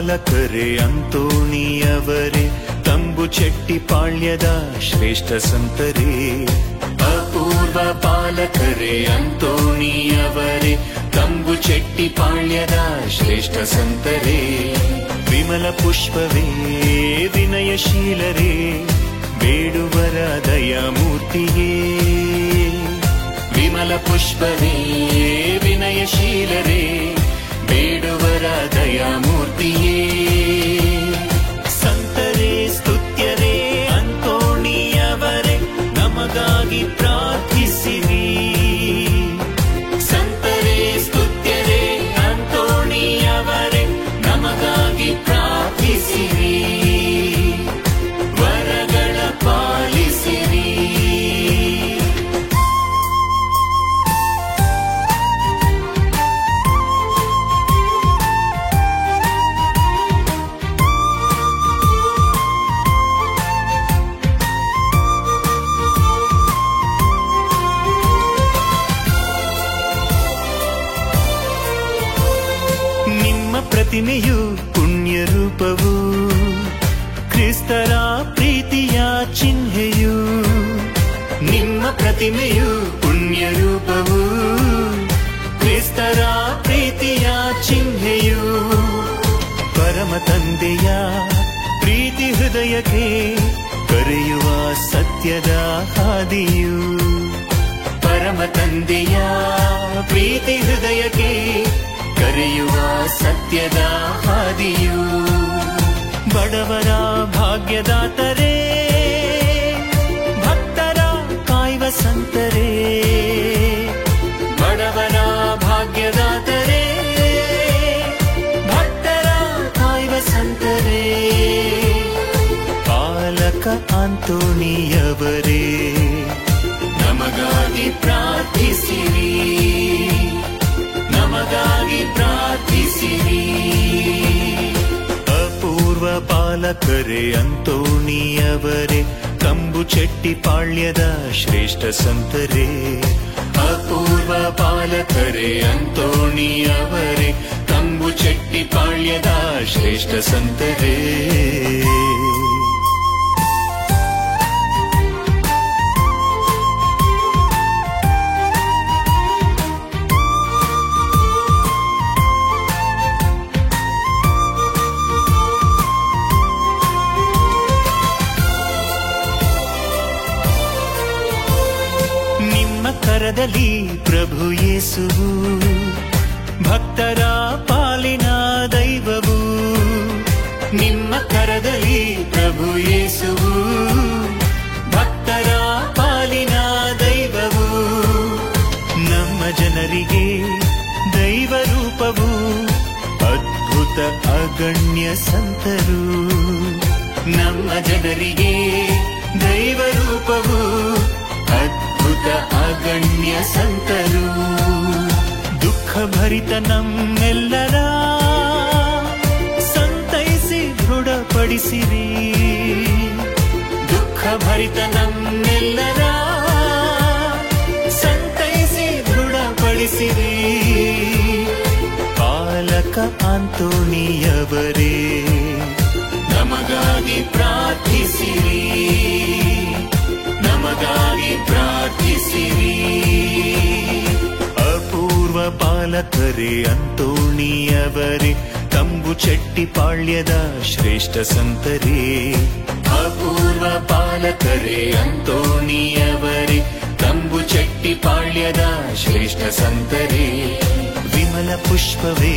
ಪಾಲಕರೇ ಅಂತೋಣಿಯವರೇ, ತಂಬುಚೆಟ್ಟಿಪಾಳ್ಯದ ಶ್ರೇಷ್ಠ ಸಂತರೇ. ಅಪೂರ್ವ ಪಾಲಕರೇ ಅಂತೋಣಿಯವರೇ, ತಂಬುಚೆಟ್ಟಿಪಾಳ್ಯದ ಶ್ರೇಷ್ಠ ಸಂತರೇ. ವಿಮಲ ಪುಷ್ಪವೇ ವಿನಯಶೀಲರೇ, ಬೇಡುವರ ದಯಾಮೂರ್ತಿಯೇ. ವಿಮಲ ಪುಷ್ಪವೇ ವಿನಯಶೀಲರೇ, ಬೇಡುವರ ದಯಾಮೂರ್ತಿಯೇ. ಸಂತರೇ ಸ್ತುತ್ಯರೇ ಅಂತೋಣಿಯವರೇ, ನಮಗಾಗಿ ಪ್ರಾರ್ಥಿಸಿರಿ. ಸಂತರೇ ಸ್ತುತ್ಯರೇ ಅಂತೋಣಿಯವರೇ, ನಮಗಾಗಿ ಪ್ರಾರ್ಥಿಸಿರಿ. ವರಗಳ ಪಾಲಿಸಿರಿ. ಪ್ರತಿಮೆಯು ಪುಣ್ಯ ರೂಪವು, ಕ್ರಿಸ್ತರ ಪ್ರೀತಿಯ ಚಿಹ್ನೆಯು. ನಿಮ್ಮ ಪ್ರತಿಮೆಯು ಪುಣ್ಯ ರೂಪವು, ಕ್ರಿಸ್ತರ ಪ್ರೀತಿಯ ಚಿಹ್ನೆಯು. ಪರಮ ತಂದೆಯ ಪ್ರೀತಿ ಹೃದಯಕ್ಕೆ ಕರೆಯುವ ಸತ್ಯದ ಹಾದಿಯು. ಪರಮ ತಂದೆಯ ಪ್ರೀತಿ ಹೃದಯಕ್ಕೆ ಕರೆಯುವ ಸತ್ಯದ ಹಾದಿಯು. ಬಡವರ ಭಾಗ್ಯದಾತರೇ, ಭಕ್ತರ ಕಾಯುವ ಸಂತರೇ. ಬಡವರ ಭಾಗ್ಯದಾತರೇ, ಭಕ್ತರ ಕಾಯುವ ಸಂತರೇ. ಪಾಲಕ ಅಂತೋಣಿಯವರೇ, ನಮಗಾಗಿ ಪ್ರಾರ್ಥಿಸಿರಿ. ನಮಗಾಗಿ ಪ್ರಾರ್ಥಿಸಿರಿ. ಅಪೂರ್ವ ಪಾಲಕರೇ ಅಂತೋಣಿಯವರೇ, ತಂಬುಚೆಟ್ಟಿಪಾಳ್ಯದ ಶ್ರೇಷ್ಠ ಸಂತರೇ. ಅಪೂರ್ವ ಪಾಲಕರೇ ಅಂತೋಣಿಯವರೇ, ತಂಬುಚೆಟ್ಟಿಪಾಳ್ಯದ ಶ್ರೇಷ್ಠ ಸಂತರೇ. ಕರದಲ್ಲಿ ಪ್ರಭು ಯೇಸುವು, ಭಕ್ತರ ಪಾಲಿನ ದೈವವು. ನಿಮ್ಮ ಕರದಲ್ಲಿ ಪ್ರಭು ಯೇಸುವು, ಭಕ್ತರ ಪಾಲಿನ ದೈವವು. ನಮ್ಮ ಜನರಿಗೆ ದೈವ ರೂಪವು, ಅದ್ಭುತ ಅಗಣ್ಯ ಸಂತರು. ನಮ್ಮ ಜನರಿಗೆ ದೈವ ರೂಪವು, ಅದ್ಭುತ ಅಗಣ್ಯ ಸಂತರು. ದುಃಖ ಭರಿತ ನಮ್ಮೆಲ್ಲರ ಸಂತೈಸಿ ದೃಢಪಡಿಸಿರಿ. ದುಃಖ ಭರಿತ ನಮ್ಮೆಲ್ಲರ ಸಂತೈಸಿ ದೃಢಪಡಿಸಿರಿ. ಪಾಲಕ ಅಂತೋಣಿಯವರೇ, ನಮಗಾಗಿ ಪ್ರಾರ್ಥಿಸಿರಿ. ನಮಗಾಗಿ ಪ್ರಾರ್ಥಿಸಿರಿ. ಅಪೂರ್ವ ಪಾಲಕರೇ ಅಂತೋಣಿಯವರೇ, ತಂಬುಚೆಟ್ಟಿಪಾಳ್ಯದ ಶ್ರೇಷ್ಠ ಸಂತರೇ. ಅಪೂರ್ವ ಪಾಲಕರೇ ಅಂತೋಣಿಯವರೇ, ತಂಬುಚೆಟ್ಟಿಪಾಳ್ಯದ ಶ್ರೇಷ್ಠ ಸಂತರೇ. ವಿಮಲ ಪುಷ್ಪವೇ